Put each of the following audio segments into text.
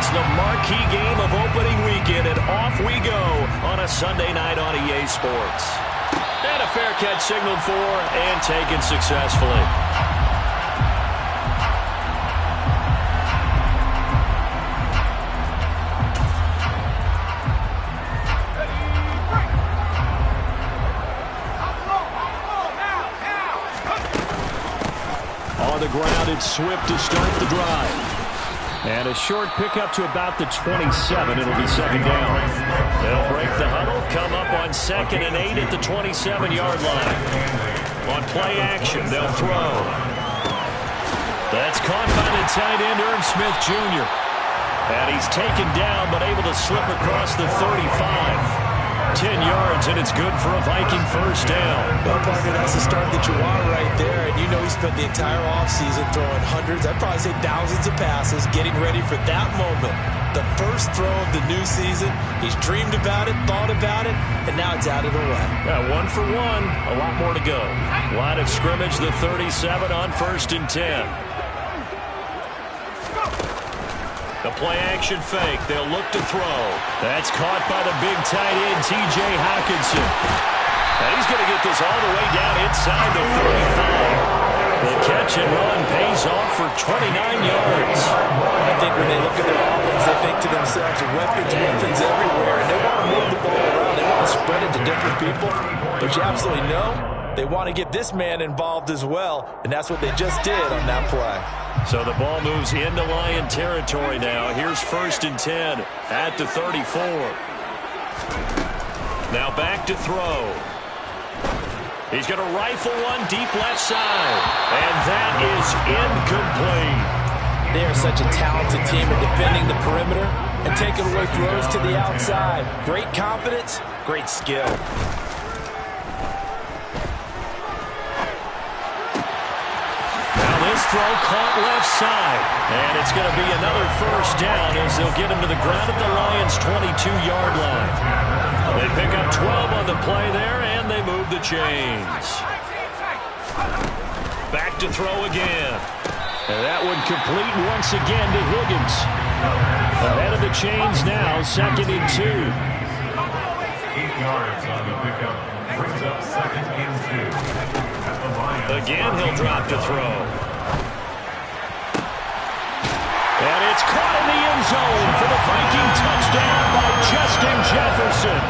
It's the marquee game of opening weekend, and off we go on a Sunday night on EA Sports. And a fair catch signaled for and taken successfully. On the ground, it's Swift to start the drive. And a short pickup to about the 27. It'll be second down. They'll break the huddle, come up on 2nd and 8 at the 27-yard line. On play action, they'll throw. That's caught by the tight end, Irv Smith Jr. And he's taken down, but able to slip across the 35. 10 yards, and it's good for a Viking first down. Well, partner, that's the start that you want right there. And you know he spent the entire offseason throwing hundreds, I'd probably say thousands of passes, getting ready for that moment. The first throw of the new season. He's dreamed about it, thought about it, and now it's out of the way. Yeah, 1 for 1. A lot more to go. Line of scrimmage, the 37 on 1st and 10. The play-action fake. They'll look to throw. That's caught by the big tight end, T.J. Hockenson. And he's going to get this all the way down inside the 35. The catch and run pays off for 29 yards. I think when they look at their offense, they think to themselves, weapons everywhere, and they want to move the ball around. They want to spread it to different people. But you absolutely know they want to get this man involved as well, and that's what they just did on that play. So the ball moves into Lion territory now. Here's 1st and 10 at the 34. Now back to throw. He's going to rifle one deep left side. And that is incomplete. They are such a talented team at defending the perimeter and taking away throws to the outside. Great confidence, great skill. Throw caught left side. And it's going to be another first down as they'll get him to the ground at the Lions' 22-yard line. They pick up 12 on the play there, and they move the chains. Back to throw again. And that one complete once again to Higgins. Ahead of the chains now, 2nd and 2. 8 yards on the pickup. Brings up 2nd and 2. Again, he'll drop to throw. And it's caught in the end zone for the Viking touchdown by Justin Jefferson.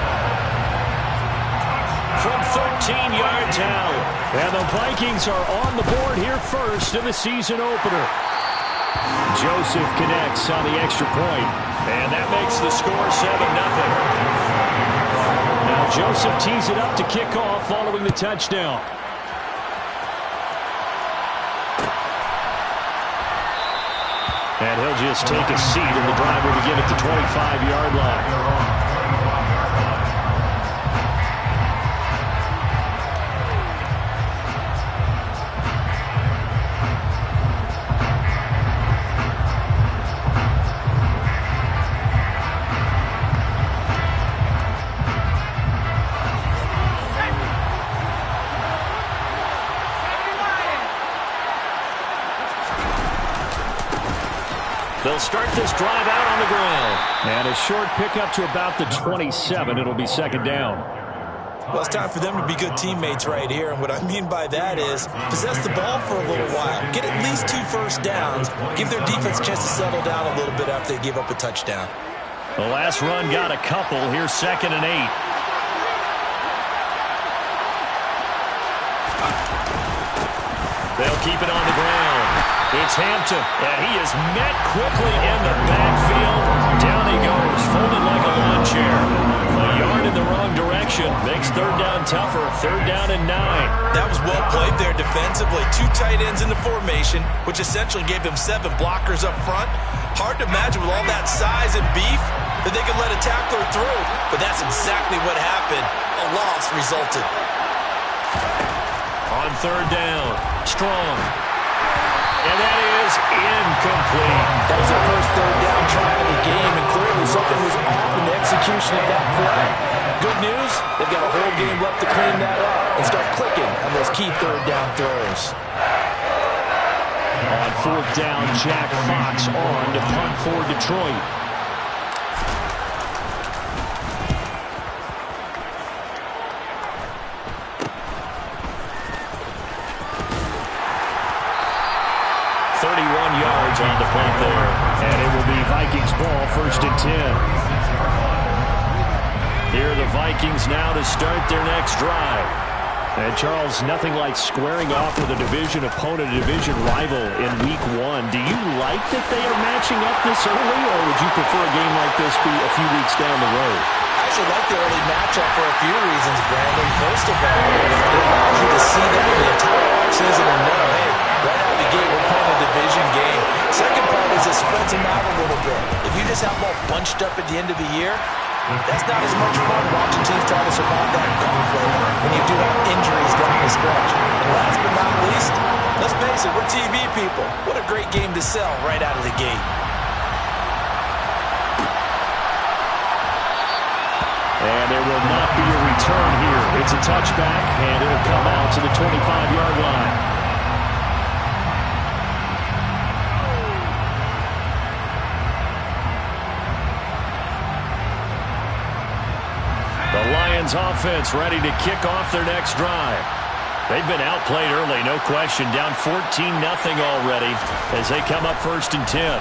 From 13 yards out. And the Vikings are on the board here first in the season opener. Joseph connects on the extra point. And that makes the score 7-0. Now Joseph tees it up to kick off following the touchdown. And he'll just take a seat, and the drive will begin at the 25-yard line. They'll start this drive out on the ground. And a short pickup to about the 27. It'll be 2nd down. Well, it's time for them to be good teammates right here. And what I mean by that is possess the ball for a little while. Get at least 2 first downs. Give their defense a chance to settle down a little bit after they give up a touchdown. The last run got a couple. Here's 2nd and 8. They'll keep it on the ground. It's Hampton, and he is met quickly in the backfield. Down he goes, folded like a lawn chair. A yard in the wrong direction. Makes 3rd down tougher. 3rd down and 9. That was well played there defensively. 2 tight ends in the formation, which essentially gave them 7 blockers up front. Hard to imagine with all that size and beef that they could let a tackler through. But that's exactly what happened. A loss resulted. On 3rd down, Strong. And that is incomplete. That was their first 3rd down try of the game, and clearly something was off in the execution of that play. Good news, they've got a whole game left to clean that up and start clicking on those key 3rd down throws. On 4th down, Jack Fox on to punt for Detroit. yards on the plate there. And it will be Vikings ball, 1st and 10. Here are the Vikings now to start their next drive. And Charles, nothing like squaring off with a division opponent, a division rival in week 1. Do you like that they are matching up this early, or would you prefer a game like this be a few weeks down the road? I actually like the early matchup for a few reasons, Brandon. First of all, it allows you to see that the entire offseason and know, hey, right out of the gate, we're playing a division game. Second part is it spreads them out a little bit. If you just have them all bunched up at the end of the year, that's not as much fun watching teams try to survive that conflict when you do have injuries down the stretch. And last but not least, let's face it, we're TV people. What a great game to sell right out of the gate. And there will not be a return here. It's a touchback, and it'll come out to the 25-yard line. The Lions offense ready to kick off their next drive. They've been outplayed early, no question. Down 14-0 already as they come up 1st and 10.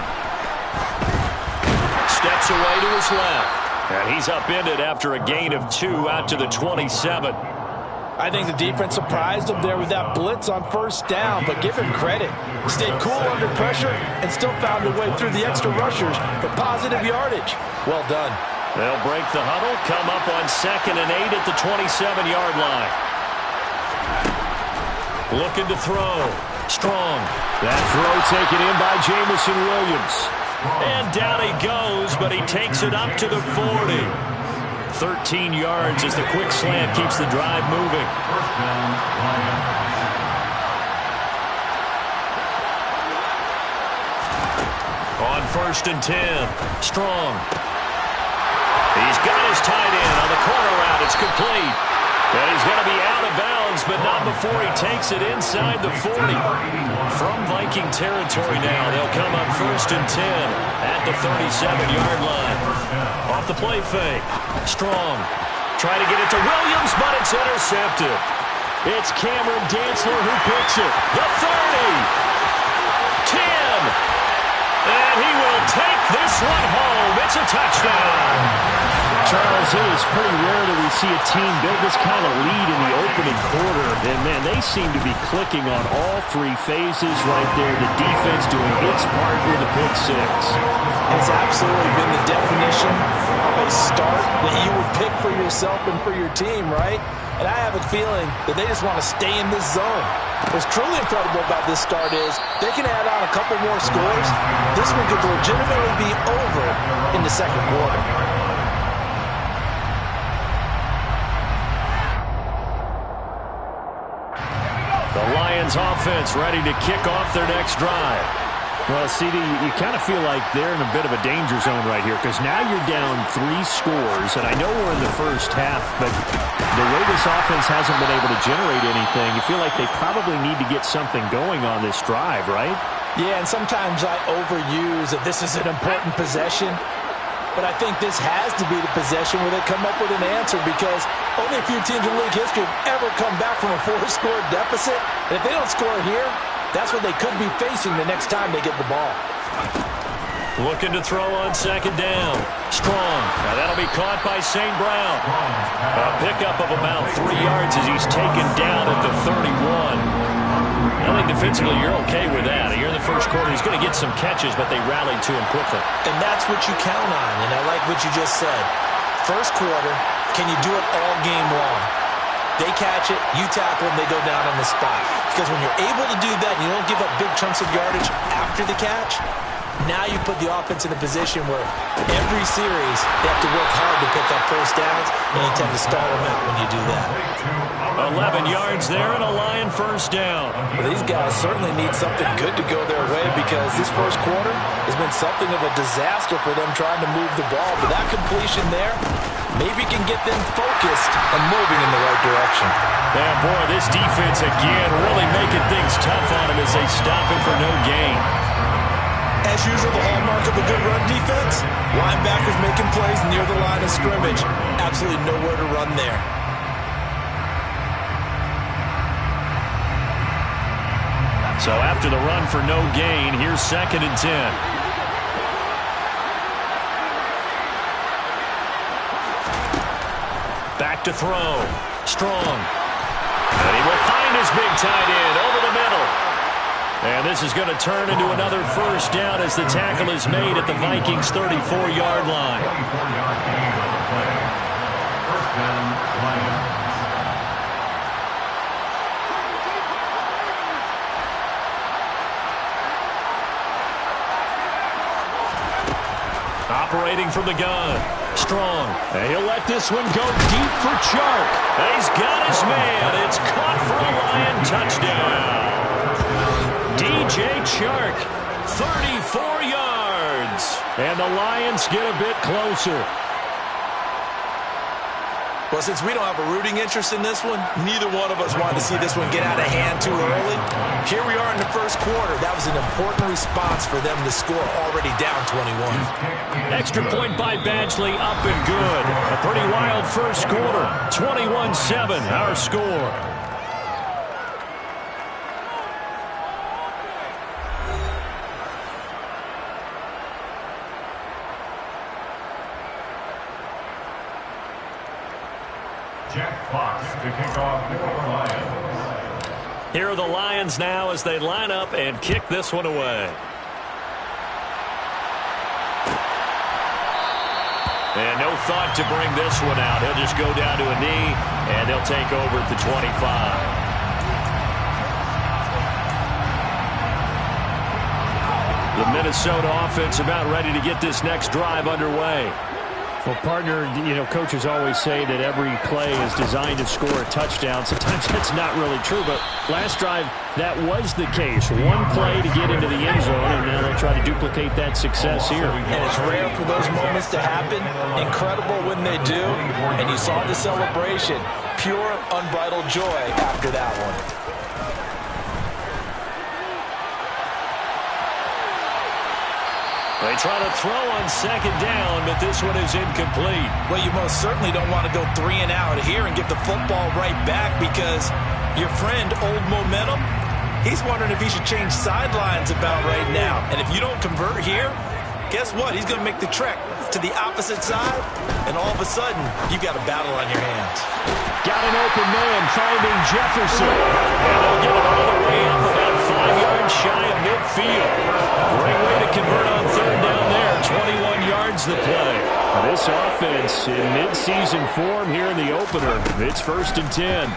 Steps away to his left. And he's upended after a gain of 2 out to the 27. I think the defense surprised him there with that blitz on 1st down, but give him credit. Stayed cool under pressure and still found a way through the extra rushers for positive yardage. Well done. They'll break the huddle, come up on 2nd and 8 at the 27-yard line. Looking to throw. Strong. That throw taken in by Jamison Williams. And down he goes, but he takes it up to the 40. 13 yards as the quick slant keeps the drive moving. On 1st and 10. Strong. He's got his tight end on the corner route. It's complete. And he's going to be out of bounds, but not before he takes it inside the 40. From Viking territory now, they'll come up 1st and 10 at the 37-yard line. Off the play fake. Strong. Trying to get it to Williams, but it's intercepted. It's Cameron Dantzler who picks it. The 30. 10. And he will take this one home. It's a touchdown. Charles, it is pretty rare that we see a team build this kind of lead in the opening quarter. And, man, they seem to be clicking on all 3 phases right there. The defense doing its part with a pick 6. It's absolutely been the definition of a start that you would pick for yourself and for your team, right? And I have a feeling that they just want to stay in this zone. What's truly incredible about this start is they can add on a couple more scores. This one could legitimately be over in the 2nd quarter. The Lions offense ready to kick off their next drive. Well, CD, you kind of feel like they're in a bit of a danger zone right here because now you're down 3 scores, and I know we're in the first half, but the way this offense hasn't been able to generate anything, you feel like they probably need to get something going on this drive, right? Yeah, and sometimes I overuse that this is an important possession, but I think this has to be the possession where they come up with an answer because only a few teams in league history have ever come back from a 4-score deficit. And if they don't score here, that's what they could be facing the next time they get the ball. Looking to throw on 2nd down. Strong. Now that'll be caught by St. Brown. A pickup of about 3 yards as he's taken down at the 31. I think defensively you're okay with that. Here in the 1st quarter, he's going to get some catches, but they rallied to him quickly. And that's what you count on, and I like what you just said. 1st quarter, can you do it all game long? They catch it, you tackle them, they go down on the spot. Because when you're able to do that and you don't give up big chunks of yardage after the catch, now you put the offense in a position where every series they have to work hard to pick up 1st downs, and you tend to stall them out when you do that. 11 yards there and a Lion 1st down. Well, these guys certainly need something good to go their way because this 1st quarter has been something of a disaster for them trying to move the ball. But that completion there maybe can get them focused and moving in the right direction. Yeah, boy, this defense again really making things tough on him as they stop him for no gain. As usual, the hallmark of a good run defense, linebackers making plays near the line of scrimmage. Absolutely nowhere to run there. So after the run for no gain, here's 2nd and 10. Back to throw. Strong. And he will find his big tight end over the middle. And this is going to turn into another first down as the tackle is made at the Vikings' 34-yard line. 34-yard gain on the play. First down, Lions. Operating from the gun. Strong. And he'll let this one go deep for Chark. And he's got his man. It's caught for a Lion touchdown. DJ Chark, 34 yards. And the Lions get a bit closer. Well, since we don't have a rooting interest in this one, neither one of us wanted to see this one get out of hand too early. Here we are in the first quarter. That was an important response for them to score already down 21. Extra point by Badgley, up and good. A pretty wild first quarter. 21-7, our score. Jack Fox to kick off for the Lions. Here are the Lions now as they line up and kick this one away. And no thought to bring this one out. He'll just go down to a knee, and they'll take over at the 25. The Minnesota offense about ready to get this next drive underway. Well, partner, coaches always say that every play is designed to score a touchdown. Sometimes that's not really true, but last drive, that was the case. One play to get into the end zone, and now they'll try to duplicate that success here. And it's rare for those moments to happen. Incredible when they do. And you saw the celebration. Pure, unbridled joy after that one. They try to throw on 2nd down, but this one is incomplete. Well, you most certainly don't want to go 3 and out here and give the football right back because your friend, Old Momentum, he's wondering if he should change sidelines about right now. And if you don't convert here, guess what? He's going to make the trek to the opposite side, and all of a sudden, you got a battle on your hands. Got an open man finding Jefferson. And they'll get it all the way up about 5 yards shy of midfield. Great way to convert on 3rd down there. 21 yards the play. This offense in midseason form here in the opener. It's 1st and 10.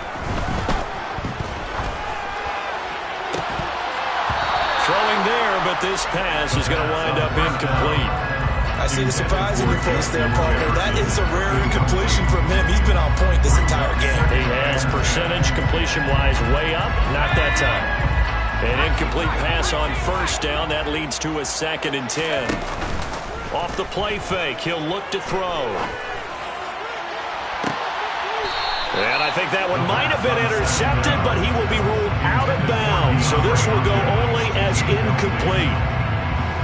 Throwing there, but this pass is going to wind up incomplete. I see the surprise in your face there, partner. That is a rare incompletion from him. He's been on point this entire game. He has percentage completion-wise way up. Not that time. An incomplete pass on 1st down. That leads to a 2nd and 10. Off the play fake, he'll look to throw. And I think that one might have been intercepted, but he will be ruled out of bounds. So this will go only as incomplete.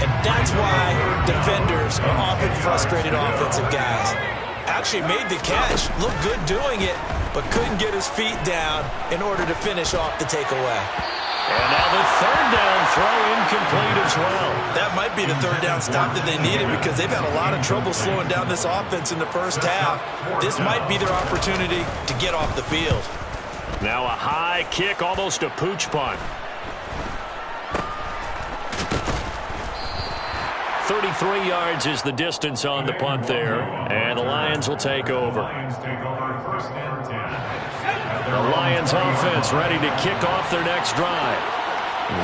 And that's why defenders are often frustrated offensive guys. Actually made the catch, looked good doing it, but couldn't get his feet down in order to finish off the takeaway. And now the 3rd down throw incomplete as well. That might be the 3rd down stop that they needed because they've had a lot of trouble slowing down this offense in the first half. This might be their opportunity to get off the field. Now a high kick, almost a pooch punt. 33 yards is the distance on the punt there, and the Lions will take over. Lions take over 1st and 10. The Lions offense ready to kick off their next drive.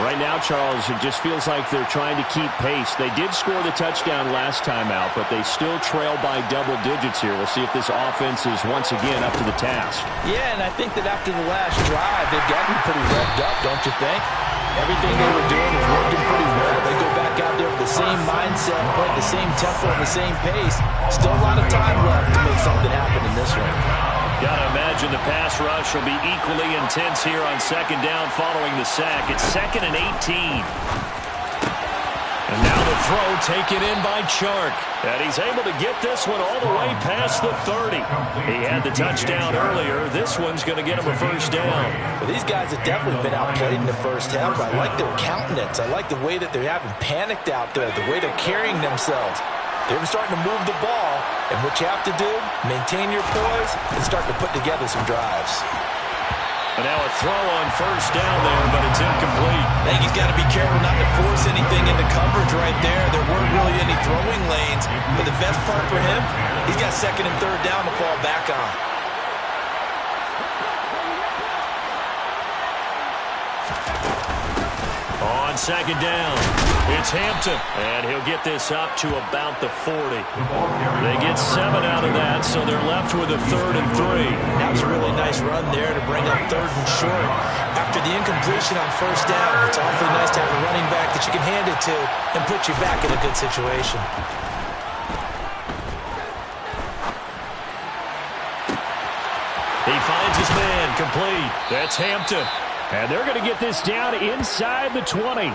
Right now, Charles, it just feels like they're trying to keep pace. They did score the touchdown last time out, but they still trail by double digits here. We'll see if this offense is once again up to the task. Yeah, and I think that after the last drive, they've gotten pretty revved up, don't you think? Everything they were doing was working pretty well. They go back out there with the same mindset, playing the same tempo and the same pace. Still a lot of time left to make something happen in this one. Gotta imagine the pass rush will be equally intense here on 2nd down following the sack. It's 2nd and 18. And now the throw taken in by Chark. And he's able to get this one all the way past the 30. He had the touchdown earlier. This one's going to get him a first down. Well, these guys have definitely been outplayed in the first half, but I like their countenance. I like the way that they're having panicked out there, the way they're carrying themselves. They're starting to move the ball, and what you have to do, maintain your poise and start to put together some drives. And now a throw on first down there, but it's incomplete. I think he's got to be careful not to force anything into coverage right there. There weren't really any throwing lanes, but the best part for him, he's got second and third down to fall back on. On second down, it's Hampton, and he'll get this up to about the 40. They get 7 out of that, so they're left with a 3rd and 3. That was a really nice run there to bring up 3rd and short. After the incompletion on first down, it's awfully nice to have a running back that you can hand it to and put you back in a good situation. He finds his man, complete. That's Hampton. And they're going to get this down inside the 20.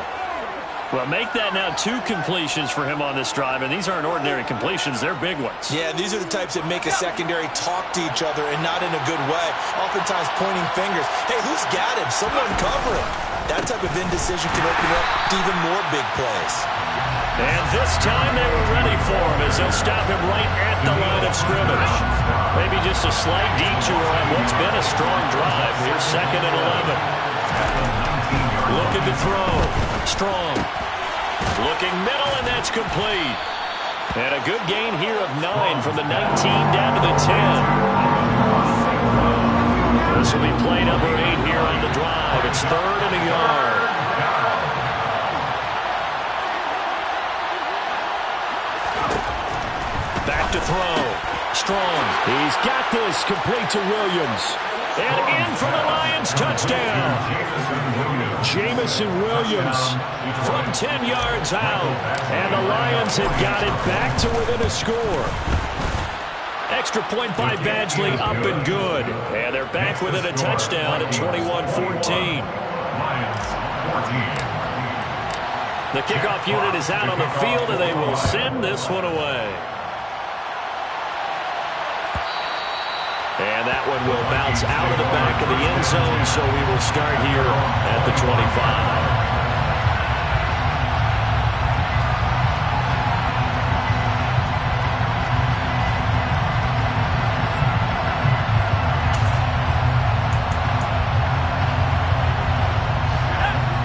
Well, make that now 2 completions for him on this drive, and these aren't ordinary completions. They're big ones. Yeah, these are the types that make a secondary talk to each other and not in a good way. Oftentimes pointing fingers. Hey, who's got him? Someone cover him. That type of indecision can open up to even more big plays. And this time they were ready for him as they'll stop him right at the line of scrimmage. Maybe just a slight detour on what's been a strong drive. Here's 2nd and 11. Looking to throw. Strong. Looking middle, and that's complete. And a good gain here of 9 from the 19 down to the 10. This will be play number 8 here on the drive. It's 3rd and a yard. Back to throw. Strong. He's got this, complete to Williams. And in for the Lions, touchdown. Jamison Williams from 10 yards out. And the Lions have got it back to within a score. Extra point by Badgley, up and good. And they're back within a touchdown at 21-14. The kickoff unit is out on the field, and they will send this one away. And that one will bounce out of the back of the end zone, so we will start here at the 25.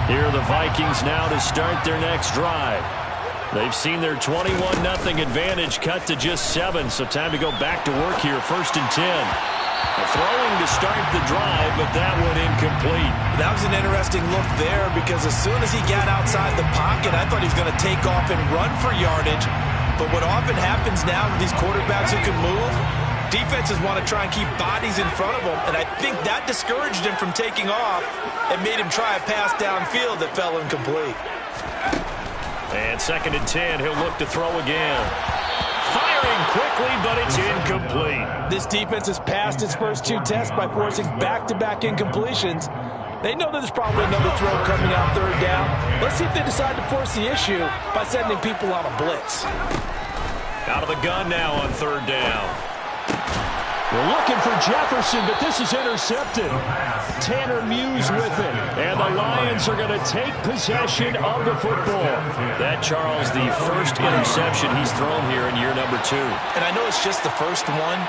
Here are the Vikings now to start their next drive. They've seen their 21-0 advantage cut to just 7, so time to go back to work here, 1st and 10. Throwing to start the drive, but that one incomplete. That was an interesting look there because as soon as he got outside the pocket, I thought he was going to take off and run for yardage. But what often happens now with these quarterbacks who can move, defenses want to try and keep bodies in front of them, and I think that discouraged him from taking off and made him try a pass downfield that fell incomplete. And 2nd and 10, he'll look to throw again. Firing quickly, but it's incomplete. This defense has passed its first 2 tests by forcing back-to-back incompletions. They know that there's probably another throw coming out 3rd down. Let's see if they decide to force the issue by sending people on a blitz. Out of the gun now on 3rd down. We're looking for Jefferson, but this is intercepted. Tanner Muse with it. And the Lions are going to take possession of the football. That, Charles, the first interception he's thrown here in year number 2. And I know it's just the first one,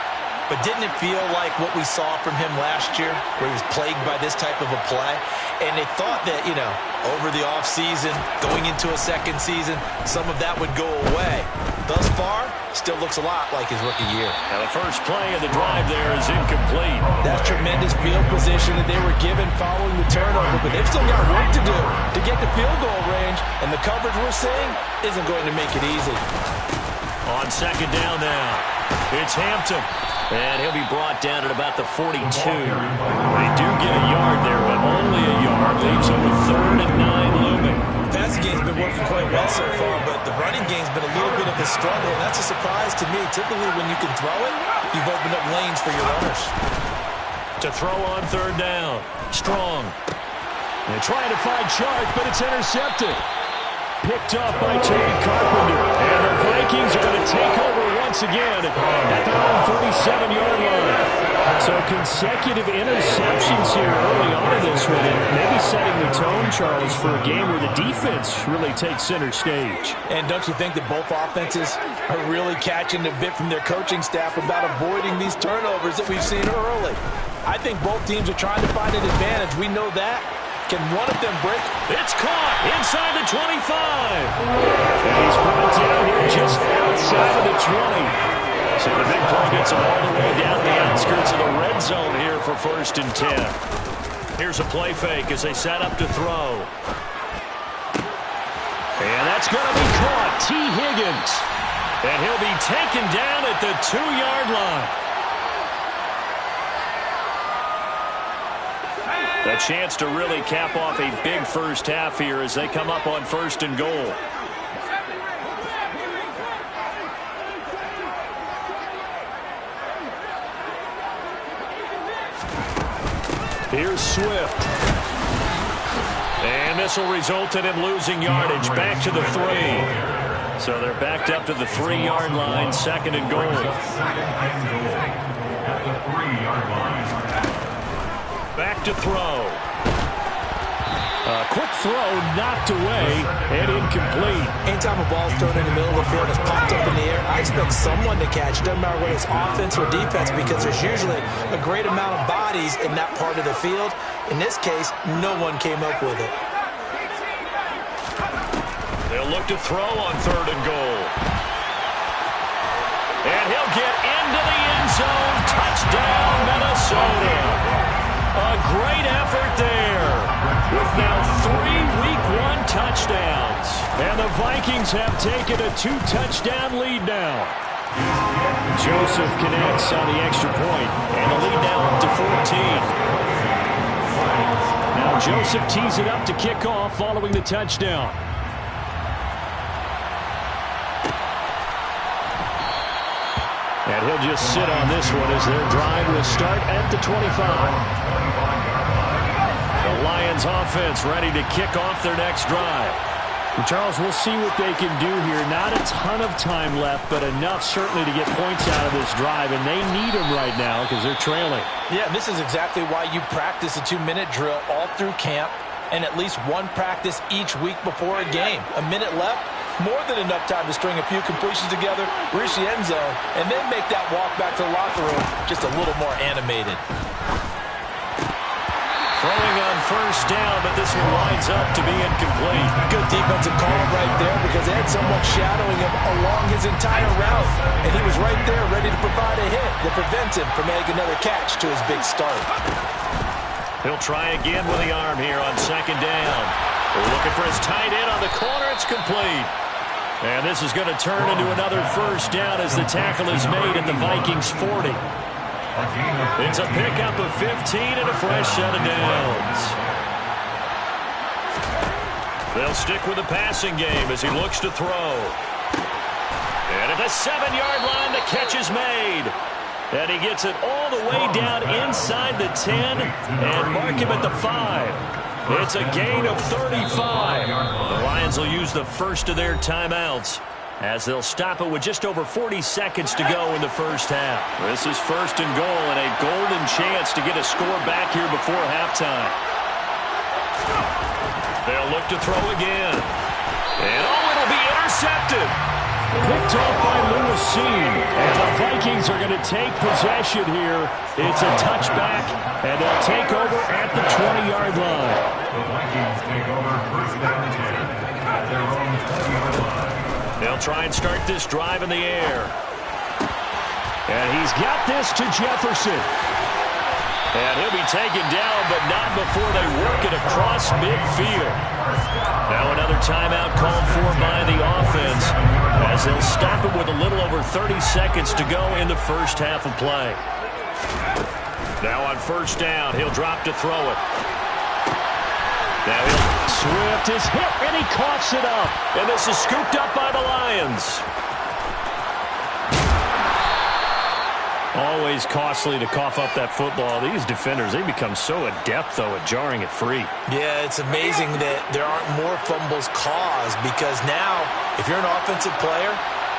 but didn't it feel like what we saw from him last year, where he was plagued by this type of a play? And they thought that, you know, over the offseason, going into a second season, some of that would go away. Thus far, still looks a lot like his rookie year. Now the first play of the drive there is incomplete. That's tremendous field position that they were given following the turnover, but they've still got work to do to get the field goal range, and the coverage we're seeing isn't going to make it easy. On 2nd down now, it's Hampton. And he'll be brought down at about the 42. They do get a yard there, but only a yard. Leaves them with 3rd and 9 looming. The passing game's been working quite well so far, but the running game's been a little bit of a struggle, and that's a surprise to me. Typically, when you can throw it, you've opened up lanes for your runners. To throw on 3rd down. Strong. They're trying to find Chark, but it's intercepted. picked off by Tony Carpenter. And the Vikings are going to take over once again at their own 37-yard line. So consecutive interceptions here early on in this one, and maybe setting the tone, Charles, for a game where the defense really takes center stage. And don't you think that both offenses are really catching the bit from their coaching staff about avoiding these turnovers that we've seen early? I think both teams are trying to find an advantage. We know that. Can one of them break? It's caught inside the 25. And he's brought down here just outside of the 20. So the big play gets him all the way down the outskirts of the red zone here for 1st and 10. Here's a play fake as they set up to throw. And that's going to be caught. T. Higgins. And he'll be taken down at the 2-yard line. A chance to really cap off a big first half here as they come up on 1st and goal. Here's Swift. And this will result in him losing yardage back to the 3. So they're backed up to the 3-yard line, 2nd and goal. At the 3-yard line. Back to throw. A quick throw knocked away and incomplete. Anytime a ball's thrown in the middle of the field and it's popped up in the air, I expect someone to catch. Doesn't matter whether it's offense or defense, because there's usually a great amount of bodies in that part of the field. In this case, no one came up with it. They'll look to throw on 3rd and goal. And he'll get into the end zone. Touchdown, Minnesota. A great effort there. With now 3 Week 1 touchdowns. And the Vikings have taken a 2-touchdown lead now. Joseph connects on the extra point, and the lead now up to 14. Now Joseph tees it up to kick off following the touchdown. And he'll just sit on this one as their drive will start at the 25. The Lions offense ready to kick off their next drive. And Charles, we'll see what they can do here. Not a ton of time left, but enough certainly to get points out of this drive, and they need them right now because they're trailing. Yeah, this is exactly why you practice a 2-minute drill all through camp and at least one practice each week before a game. A minute left, more than enough time to string a few completions together, reach the end zone, and then make that walk back to the locker room just a little more animated. Throwing on 1st down, but this one lines up to be incomplete. Good defensive call right there because they had someone shadowing him along his entire route. And he was right there ready to provide a hit that prevents him from making another catch to his big start. He'll try again with the arm here on 2nd down. They're looking for his tight end on the corner. It's complete. And this is going to turn into another 1st down as the tackle is made at the Vikings 40. It's a pickup of 15 and a fresh set of downs. They'll stick with the passing game as he looks to throw. And at the 7-yard line, the catch is made. And he gets it all the way down inside the 10 and mark him at the 5. It's a gain of 35. The Lions will use the first of their timeouts as they'll stop it with just over 40 seconds to go in the first half. This is 1st and goal and a golden chance to get a score back here before halftime. They'll look to throw again. And it'll be intercepted. Picked off by Lewis. And the Vikings are going to take possession here. It's a touchback, and they'll take over at the 20-yard line. The Vikings take over 1st down 10 at their own 20-yard line. They'll try and start this drive in the air. And he's got this to Jefferson. And he'll be taken down, but not before they work it across midfield. Now another timeout called for by the offense as they'll stop it with a little over 30 seconds to go in the first half of play. Now on 1st down, he'll drop to throw it. Now Swift is hit, and he coughs it up. And this is scooped up by the Lions. Always costly to cough up that football. These defenders, they become so adept, though, at jarring it free. Yeah, it's amazing that there aren't more fumbles caused because now, if you're an offensive player,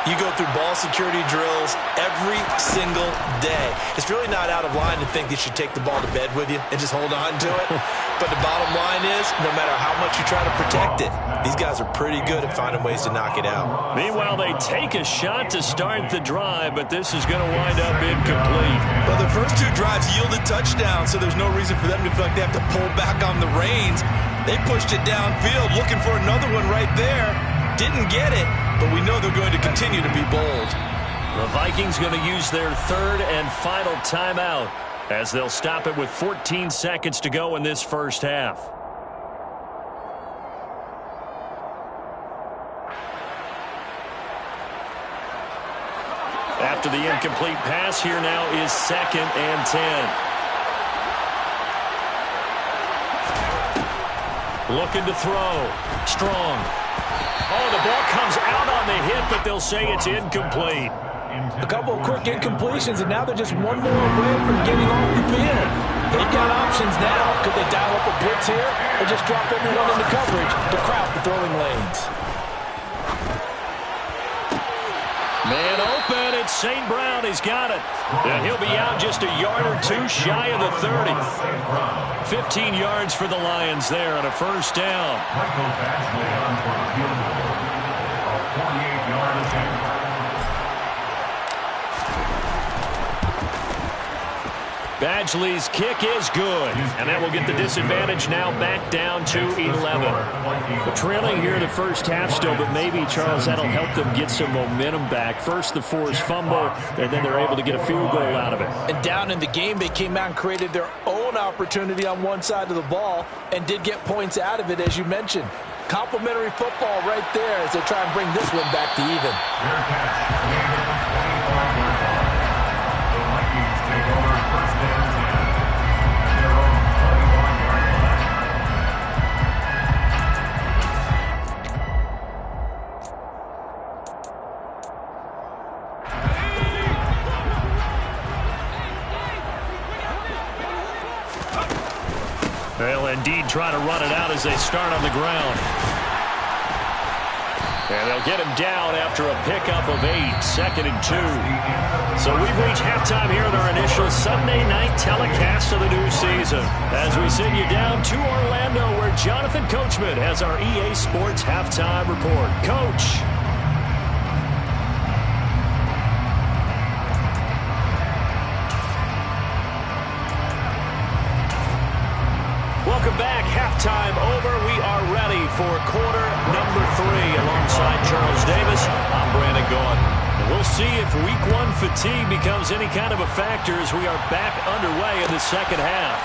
you go through ball security drills every single day. It's really not out of line to think you should take the ball to bed with you and just hold on to it. But the bottom line is, no matter how much you try to protect it, these guys are pretty good at finding ways to knock it out. Meanwhile, they take a shot to start the drive, but this is going to wind up incomplete. Well, the first two drives yielded touchdowns, so there's no reason for them to feel like they have to pull back on the reins. They pushed it downfield, looking for another one right there. Didn't get it, but we know they're going to continue to be bold. The Vikings going to use their third and final timeout as they'll stop it with 14 seconds to go in this first half. After the incomplete pass, here now is 2nd and 10. Looking to throw. Strong. Oh, the ball comes out on the hit, but they'll say it's incomplete. A couple of quick incompletions, and now they're just one more away from getting off the field. They've got options now. Could they dial up a blitz here or just drop everyone into coverage to crowd the throwing lanes? Man open, it's St. Brown. He's got it. And he'll be out just a yard or two shy of the 30. 15 yards for the Lions there on a first down. Michael Badgley on for the field goal. A 48-yard attempt. Badgley's kick is good, and that will get the disadvantage now back down to 11. But trailing here in the first half still, but maybe, Charles, that'll help them get some momentum back. First the forced fumble, and then they're able to get a field goal out of it. And down in the game, they came out and created their own opportunity on one side of the ball and did get points out of it, as you mentioned. Complimentary football right there as they try and bring this one back to even. Fair catch. The Vikings take over first and 10 at their own 21-yard line. They'll indeed try to run it out as they start on the ground. And they'll get him down after a pickup of 8, 2nd and 2. So we've reached halftime here in our initial Sunday night telecast of the new season. As we send you down to Orlando, where Jonathan Coachman has our EA Sports halftime report. Coach. Welcome back. Halftime over. We are ready for quarter number 3. Alongside Charles Davis, I'm Brandon Gaudin. And we'll see if week 1 fatigue becomes any kind of a factor as we are back underway in the second half.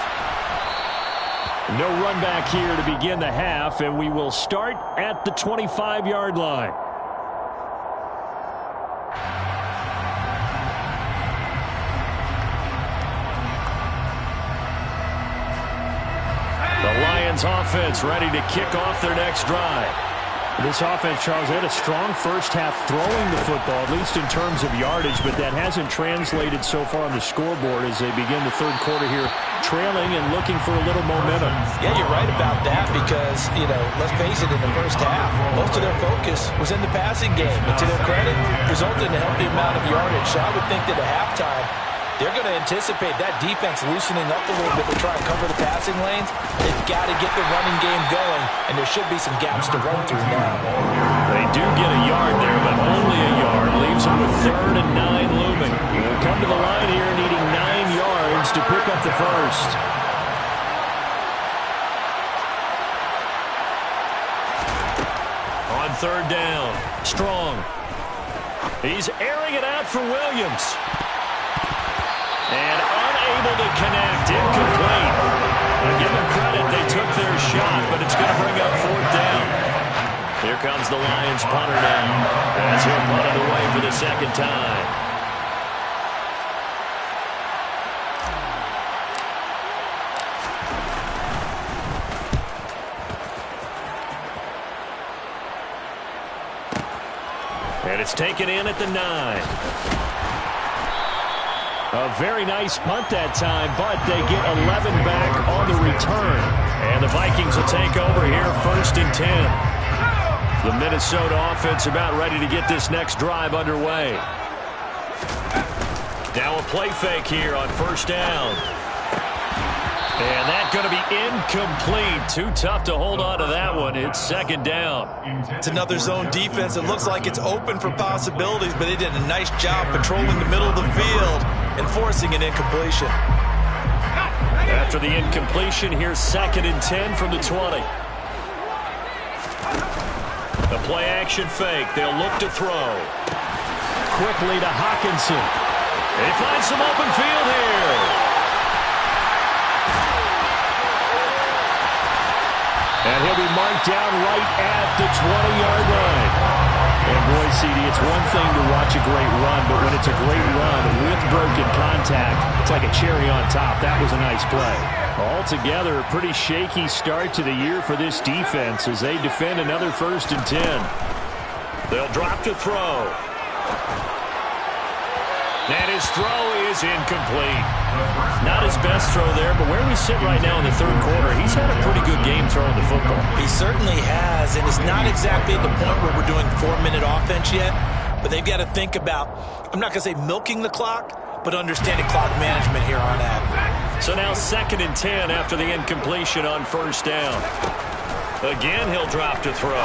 No run back here to begin the half, and we will start at the 25-yard line. The Lions offense ready to kick off their next drive. This offense, Charles, had a strong first half throwing the football, at least in terms of yardage, but that hasn't translated so far on the scoreboard as they begin the third quarter here, trailing and looking for a little momentum. Yeah, you're right about that because, let's face it, in the first half, most of their focus was in the passing game. But to their credit, resulted in a healthy amount of yardage. So I would think that at halftime, they're going to anticipate that defense loosening up a little bit to try and cover the passing lanes. They've got to get the running game going, and there should be some gaps to run through now. They do get a yard there, but only a yard. Leaves them with 3rd and 9 looming. They'll come to the line here needing 9 yards to pick up the first. On 3rd down, Strong. He's airing it out for Williams. And unable to connect, incomplete. I'll give them credit, they took their shot, but it's going to bring up 4th down. Here comes the Lions punter now, as he'll punt it away for the second time. And it's taken in at the 9. A very nice punt that time, but they get 11 back on the return. And the Vikings will take over here, 1st and 10. The Minnesota offense about ready to get this next drive underway. Now a play fake here on 1st down. And that's going to be incomplete. Too tough to hold on to that one. It's 2nd down. It's another zone defense. It looks like it's open for possibilities, but they did a nice job patrolling the middle of the field and forcing an incompletion. After the incompletion, here's 2nd and 10 from the 20. The play action fake. They'll look to throw. Quickly to Hawkinson. They find some open field here. And he'll be marked down right at the 20-yard line. And boy, CD, it's one thing to watch a great run, but when it's a great run with broken contact, it's like a cherry on top. That was a nice play. Altogether, a pretty shaky start to the year for this defense as they defend another 1st and 10. They'll drop to throw. And his throw is incomplete. Not his best throw there, but where we sit right now in the 3rd quarter, he's had a pretty good game throwing the football. He certainly has, and it's not exactly at the point where we're doing 4-minute offense yet, but they've got to think about, I'm not going to say milking the clock, but understanding clock management here on that. So now 2nd and 10 after the incompletion on 1st down. Again, he'll drop to throw.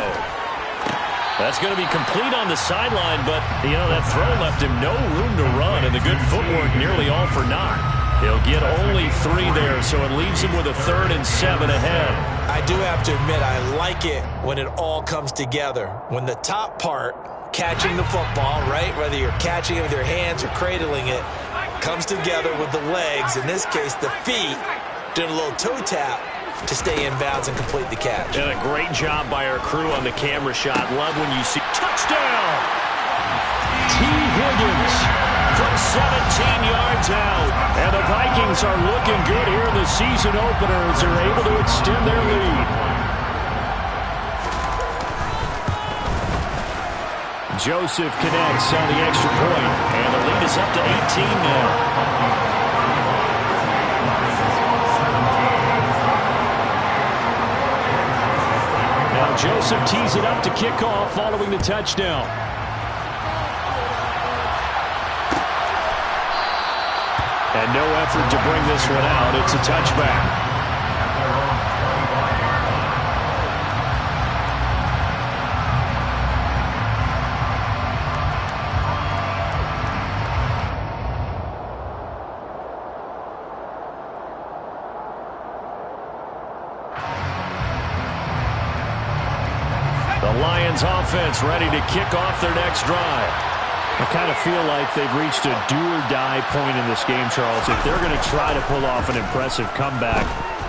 That's going to be complete on the sideline, but, you know, that throw left him no room to run, and the good footwork nearly all for naught. He'll get only 3 there, so it leaves him with a 3rd and 7 ahead. I do have to admit, I like it when it all comes together. When the top part, catching the football, right, whether you're catching it with your hands or cradling it, comes together with the legs, in this case the feet, doing a little toe tap to stay in bounds and complete the catch. And a great job by our crew on the camera shot. Love when you see touchdown. T. Higgins from 17 yards out. And the Vikings are looking good here in the season opener as they're able to extend their lead. Joseph connects on the extra point. And the lead is up to 18 now. Joseph tees it up to kick off following the touchdown. And no effort to bring this one out. It's a touchback. Offense ready to kick off their next drive. I kind of feel like they've reached a do-or-die point in this game, Charles. If they're going to try to pull off an impressive comeback,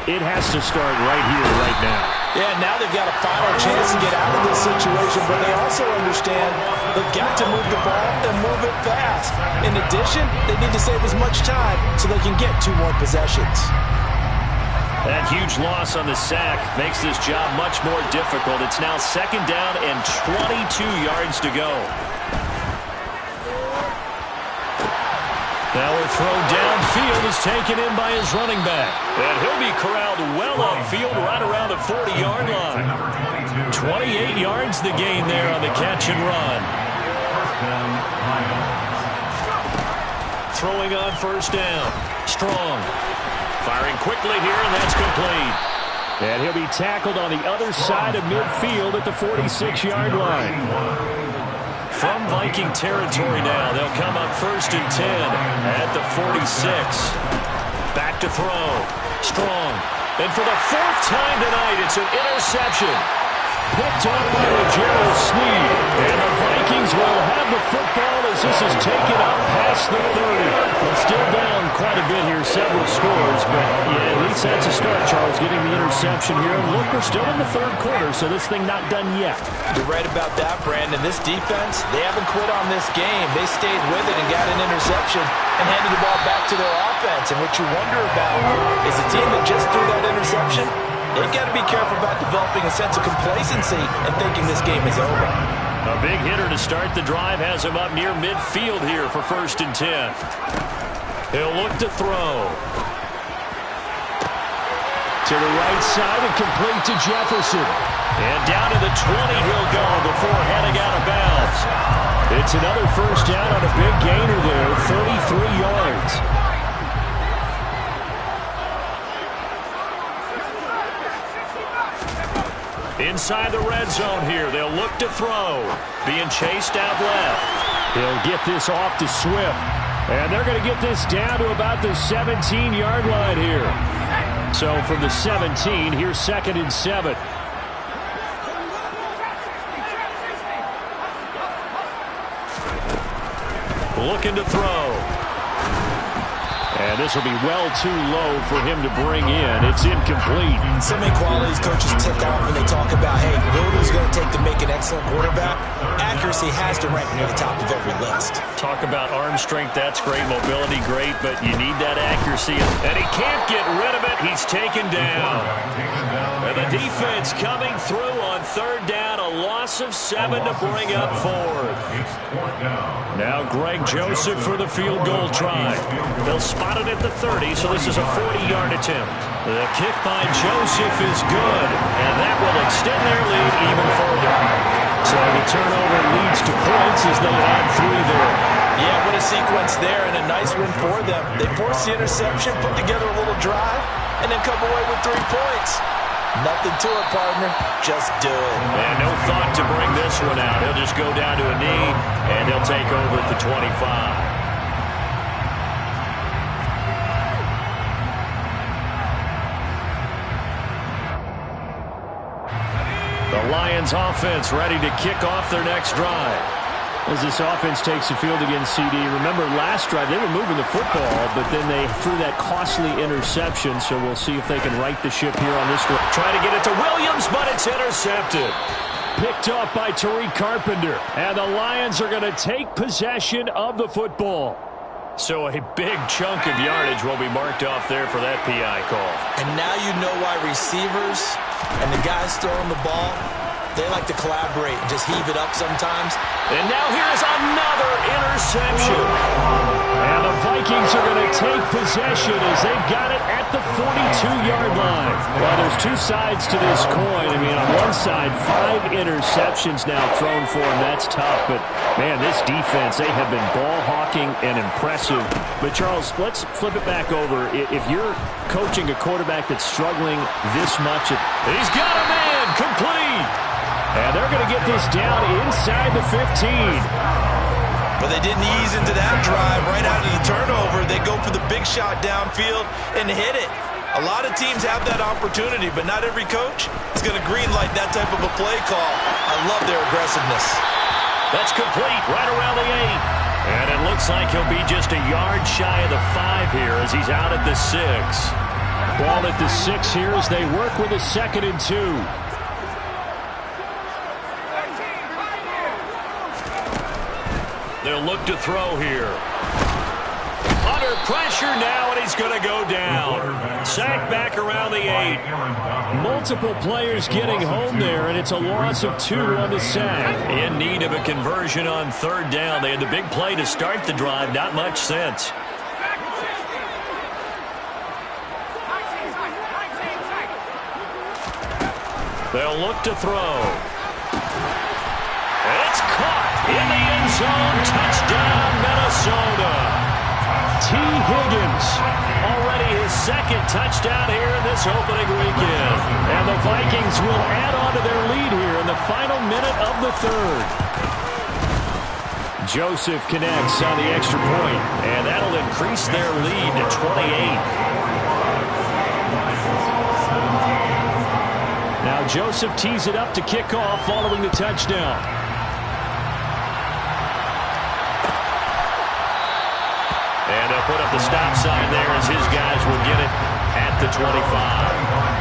it has to start right here, right now. Yeah, now they've got a final chance to get out of this situation, but they also understand they've got to move the ball and move it fast. In addition, they need to save as much time so they can get 2 more possessions. That huge loss on the sack makes this job much more difficult. It's now 2nd down and 22 yards to go. Now a throw downfield is taken in by his running back. And he'll be corralled well upfield right around the 40-yard line. 28 yards the gain there on the catch and run. Throwing on 1st down. Strong. Firing quickly here, and that's complete. And he'll be tackled on the other side of midfield at the 46-yard line. From Viking territory now, they'll come up 1st and 10 at the 46. Back to throw. Strong. And for the 4th time tonight, it's an interception. Picked up by Rogero Sneed. And the Vikings will have the football as this is taken up past the 30. Well, still down quite a bit here, several scores, but yeah, at least that's a start, Charles, getting the interception here. And look, we're still in the 3rd quarter, so this thing not done yet. You're right about that, Brandon. This defense, they haven't quit on this game. They stayed with it and got an interception and handed the ball back to their offense. And what you wonder about is the team that just threw that interception, they've got to be careful about developing a sense of complacency and thinking this game is over. A big hitter to start the drive has him up near midfield here for 1st and 10. He'll look to throw. To the right side and complete to Jefferson. And down to the 20 he'll go before heading out of bounds. It's another first down on a big gainer there, 33 yards. Inside the red zone here, they'll look to throw. Being chased out left. He'll get this off to Swift. And they're going to get this down to about the 17-yard line here. So from the 17, here's 2nd and 7. Looking to throw. And this will be well too low for him to bring in. It's incomplete. So many qualities coaches tick off when they talk about, hey, what is it going to take to make an excellent quarterback? Accuracy has to rank near the top of every list. Talk about arm strength, that's great. Mobility, great, but you need that accuracy. And he can't get rid of it. He's taken down. And the defense coming through on 3rd down. A loss of 7 to bring up 4th. Now Greg Joseph for the field goal try. They'll spot it at the 30, so this is a 40-yard attempt. The kick by Joseph is good, and that will extend their lead even further. So the turnover leads to points as they add 3 there. Yeah, what a sequence there, and a nice win for them. They forced the interception, put together a little drive, and then come away with 3 points. Nothing to it, partner. Just do it. And no thought to bring this one out. He'll just go down to a knee, and they'll take over at the 25. The Lions offense ready to kick off their next drive. As this offense takes the field against CD, remember last drive they were moving the football, but then they threw that costly interception, so we'll see if they can right the ship here on this drive. Trying to get it to Williams, but it's intercepted. Picked up by Tariq Carpenter, and the Lions are going to take possession of the football. So a big chunk of yardage will be marked off there for that PI call. And now you know why receivers and the guys throwing the ball, they like to collaborate and just heave it up sometimes. And now here's another interception. And the Vikings are going to take possession as they've got it at the 42-yard line. Well, there's 2 sides to this coin. I mean, on one side, 5 interceptions now thrown for him. That's tough. But, man, this defense, they have been ball hawking and impressive. But, Charles, let's flip it back over. If you're coaching a quarterback that's struggling this much. He's got a man complete. And they're going to get this down inside the 15. But they didn't ease into that drive right out of the turnover. They go for the big shot downfield and hit it. A lot of teams have that opportunity, but not every coach is going to greenlight that type of a play call. I love their aggressiveness. That's complete right around the 8. And it looks like he'll be just a yard shy of the 5 here as he's out at the 6. Ball at the 6 here as they work with a 2nd and 2. They'll look to throw here. Under pressure now, and he's going to go down. Sacked back around the 8. Multiple players getting home there, and it's a loss of 2 on the sack. In need of a conversion on 3rd down. They had the big play to start the drive. Not much sense. They'll look to throw. It's caught in the end zone. Touchdown, Minnesota. T. Higgins. Already his 2nd touchdown here in this opening weekend. And the Vikings will add on to their lead here in the final minute of the 3rd. Joseph connects on the extra point, and that'll increase their lead to 28. Now Joseph tees it up to kick off following the touchdown. And they'll put up the stop sign there as his guys will get it at the 25.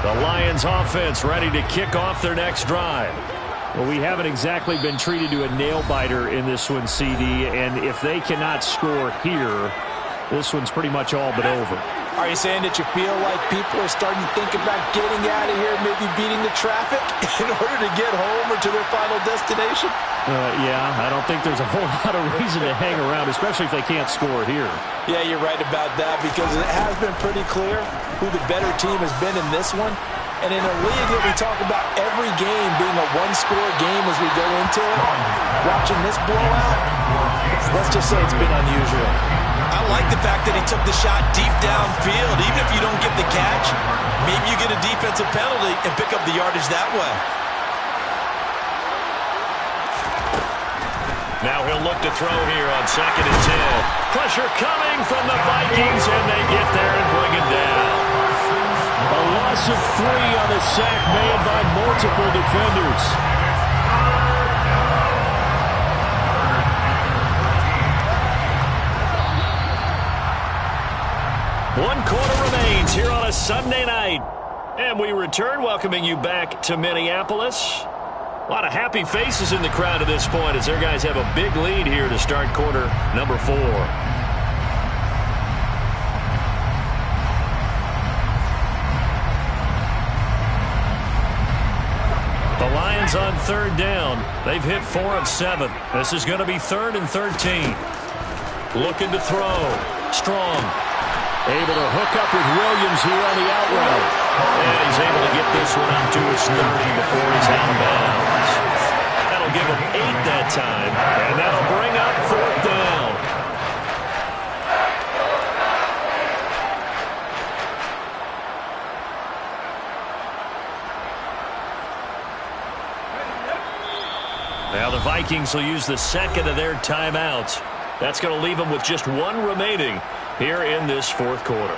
The Lions offense ready to kick off their next drive. Well, we haven't exactly been treated to a nail-biter in this one, CD, and if they cannot score here, this one's pretty much all but over. Are you saying that you feel like people are starting to think about getting out of here, maybe beating the traffic in order to get home or to their final destination? Yeah, I don't think there's a whole lot of reason to hang around, especially if they can't score here. Yeah, you're right about that because it has been pretty clear who the better team has been in this one. And in a league that we talk about every game being a one-score game as we go into it, watching this blowout, let's just say it's been unusual. I like the fact that he took the shot deep downfield. Even if you don't get the catch, maybe you get a defensive penalty and pick up the yardage that way. Now he'll look to throw here on 2nd and 10. Pressure coming from the Vikings, and they get there and bring it down. A loss of 3 on the sack made by multiple defenders. One quarter remains here on a Sunday night. And we return, welcoming you back to Minneapolis. A lot of happy faces in the crowd at this point as their guys have a big lead here to start quarter number 4. The Lions on 3rd down. They've hit 4 of 7. This is going to be 3rd and 13. Looking to throw. Strong. Able to hook up with Williams here on the out route. And he's able to get this one up to his 30 before he's out of bounds. That'll give him 8 that time. And that'll bring up 4th down. Now the Vikings will use the 2nd of their timeouts. That's going to leave them with just 1 remaining here in this 4th quarter.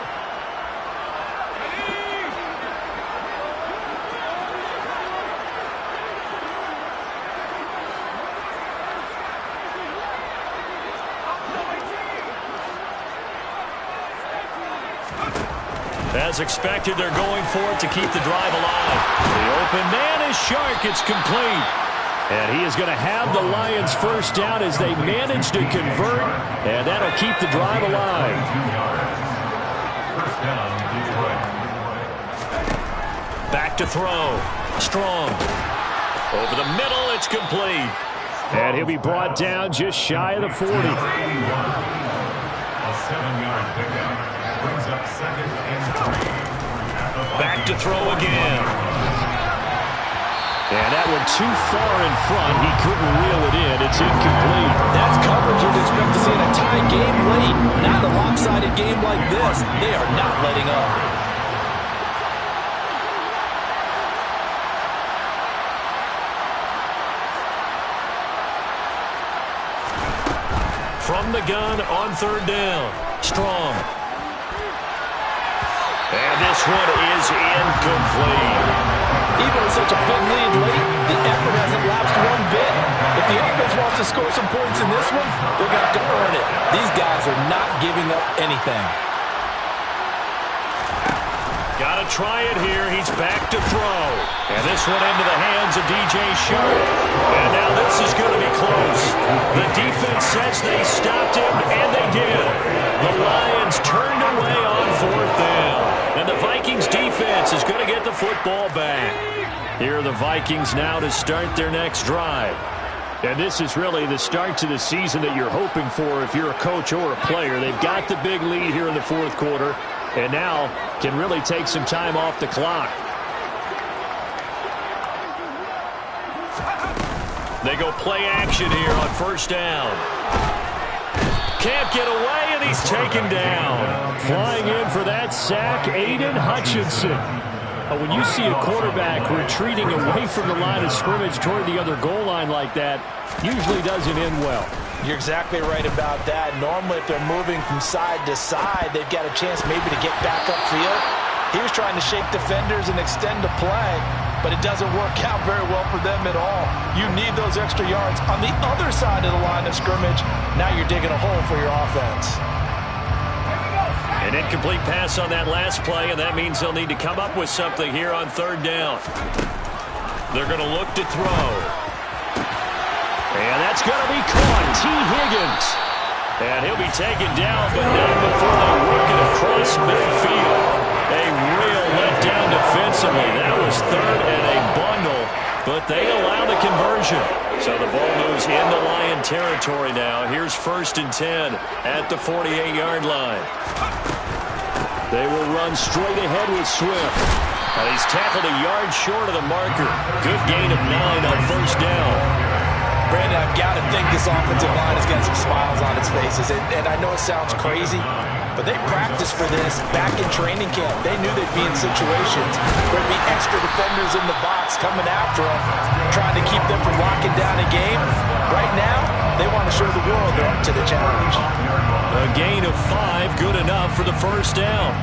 As expected, they're going for it to keep the drive alive. The open man is Shark. It's complete. And he is going to have the Lions first down as they manage to convert, and that'll keep the drive alive. Back to throw. Strong. Over the middle, it's complete. And he'll be brought down just shy of the 40. A 7-yard pickup brings up 2nd and 3. Back to throw again. And that one too far in front. He couldn't reel it in. It's incomplete. That's coverage you'd expect to see in a tie game late. Not a lopsided game like this. They are not letting up. From the gun on 3rd down. Strong. And this one is incomplete. Even with such a big lead late, the effort hasn't lapsed one bit. If the offense wants to score some points in this one, they're going to have to earn it. These guys are not giving up anything. Got to try it here. He's back to throw. And this one into the hands of DJ Shark. And now this is going to be close. The defense says they stopped him, and they did. The Lions turned away on 4th down. And the Vikings defense is going to get the football back. Here are the Vikings now to start their next drive. And this is really the start to the season that you're hoping for if you're a coach or a player. They've got the big lead here in the 4th quarter, and now can really take some time off the clock. They go play action here on 1st down. Can't get away, and he's taken down. Flying in for that sack, Aiden Hutchinson. When you see a quarterback retreating away from the line of scrimmage toward the other goal line like that, usually doesn't end well. You're exactly right about that. Normally, if they're moving from side to side, they've got a chance maybe to get back upfield. He was trying to shake defenders and extend the play, but it doesn't work out very well for them at all. You need those extra yards on the other side of the line of scrimmage. Now you're digging a hole for your offense. An incomplete pass on that last play, and that means they'll need to come up with something here on 3rd down. They're going to look to throw. And that's going to be caught. T. Higgins. And he'll be taken down, but not before they work it across midfield. A real letdown defensively. That was third and a bundle, but they allow the conversion. So the ball moves into Lion territory now. Here's 1st and 10 at the 48-yard line. They will run straight ahead with Swift. He's tackled a yard short of the marker. Good gain of 9 on 1st down. Brandon, I've got to think this offensive line has got some smiles on its faces. And I know it sounds crazy, but they practiced for this back in training camp. They knew they'd be in situations where there'd be extra defenders in the box coming after them, trying to keep them from locking down a game. Right now, they want to show the world they're up to the challenge. A gain of 5, good enough for the 1st down.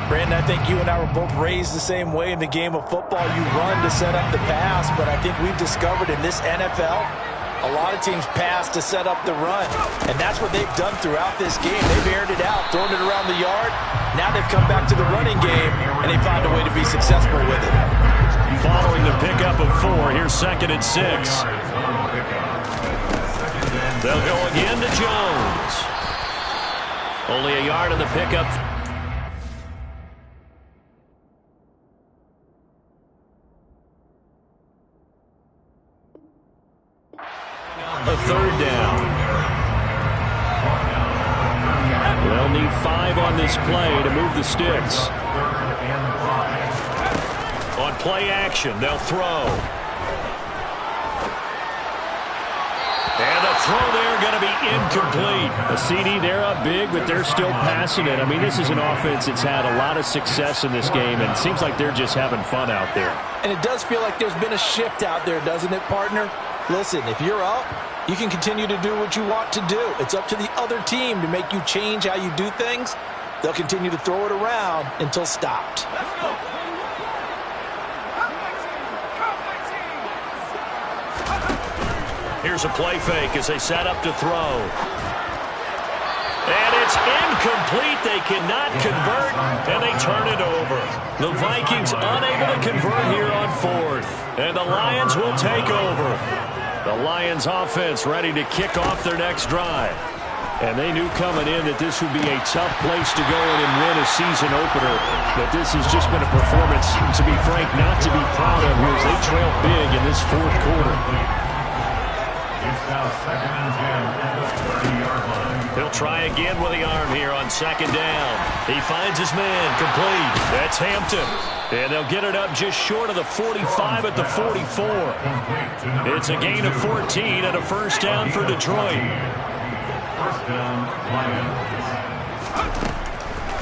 Brandon, I think you and I were both raised the same way in the game of football. You run to set up the pass, but I think we've discovered in this NFL, a lot of teams pass to set up the run, and that's what they've done throughout this game. They've aired it out, thrown it around the yard. Now they've come back to the running game, and they found a way to be successful with it. Following the pickup of 4, here's 2nd and 6. They'll go again to Jones. Only a yard on the pickup. A 3rd down. They'll need 5 on this play to move the sticks. On play action, they'll throw. And the throw there going to be incomplete. A CD, they're up big, but they're still passing it. I mean, this is an offense that's had a lot of success in this game, and it seems like they're just having fun out there. And it does feel like there's been a shift out there, doesn't it, partner? Listen, if you're up, you can continue to do what you want to do. It's up to the other team to make you change how you do things. They'll continue to throw it around until stopped. Here's a play fake as they set up to throw. And it's incomplete. They cannot convert, and they turn it over. The Vikings unable to convert here on 4th, and the Lions will take over. The Lions offense ready to kick off their next drive. And they knew coming in that this would be a tough place to go in and win a season opener. But this has just been a performance, to be frank, not to be proud of here as they trail big in this 4th quarter. It's now 2nd and 10 at the 30-yard line. He'll try again with the arm here on 2nd down. He finds his man, complete. That's Hampton. And they'll get it up just short of the 45 at the 44. It's a gain of 14 and a 1st down for Detroit. 1st down, Lions.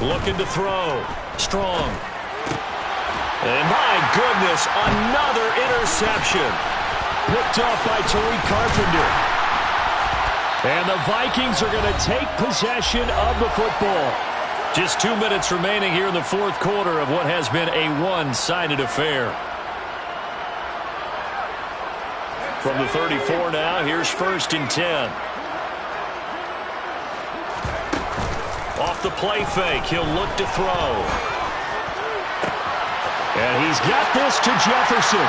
Looking to throw. Strong. And my goodness, another interception. Picked off by Tariq Carpenter. And the Vikings are going to take possession of the football. Just 2 minutes remaining here in the 4th quarter of what has been a one-sided affair. From the 34 now, here's 1st and 10. Off the play fake, he'll look to throw. And he's got this to Jefferson.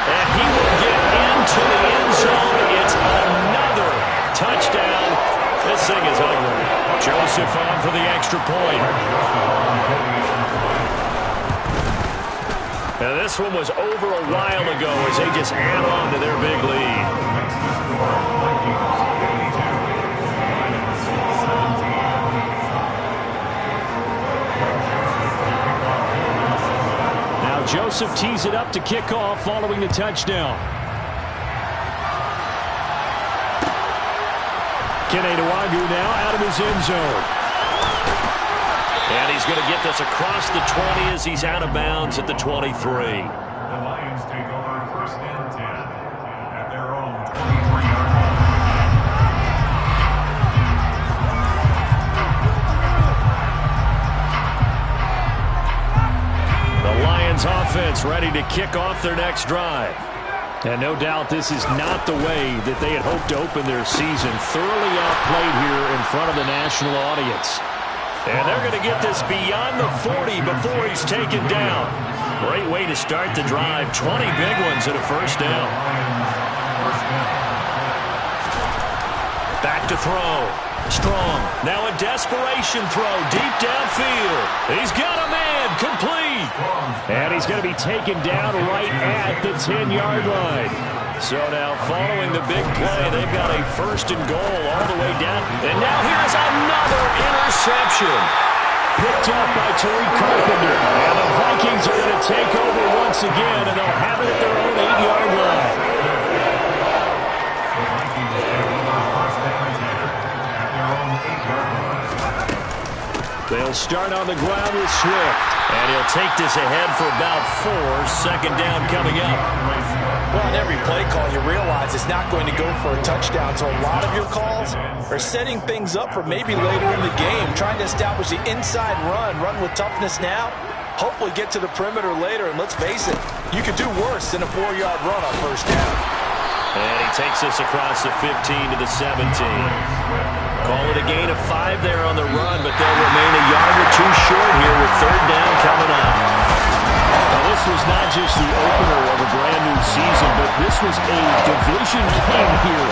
And he will get into the end zone. It's another touchdown. This thing is ugly. Joseph on for the extra point. Now this one was over a while ago as they just add on to their big lead. Now Joseph tees it up to kick off following the touchdown. Kenny Nwagu now out of his end zone. And he's going to get this across the 20 as he's out of bounds at the 23. The Lions take over 1st and 10 at their own 23-yard line. The Lions offense ready to kick off their next drive. And no doubt this is not the way that they had hoped to open their season. Thoroughly outplayed here in front of the national audience. And they're going to get this beyond the 40 before he's taken down. Great way to start the drive. 20 big ones and a first down. Back to throw. Strong. Now a desperation throw deep downfield. He's got a man. Complete. And he's going to be taken down right at the 10-yard line. So now following the big play, they've got a first and goal all the way down. And now here's another interception. Picked up by Tariq Carpenter. And the Vikings are going to take over once again, and they'll have it at their own 8-yard line. They'll start on the ground with Swift. And he'll take this ahead for about 4. Second down coming up. Well, on every play call, you realize it's not going to go for a touchdown. So a lot of your calls are setting things up for maybe later in the game, trying to establish the inside run with toughness now, hopefully get to the perimeter later. And let's face it, you could do worse than a 4-yard run on first down. And he takes us across the 15 to the 17. Call it a gain of 5 there on the run, but they'll remain a yard or 2 short here with third down coming up. Now, this was not just the opener of a brand new season, but this was a division game here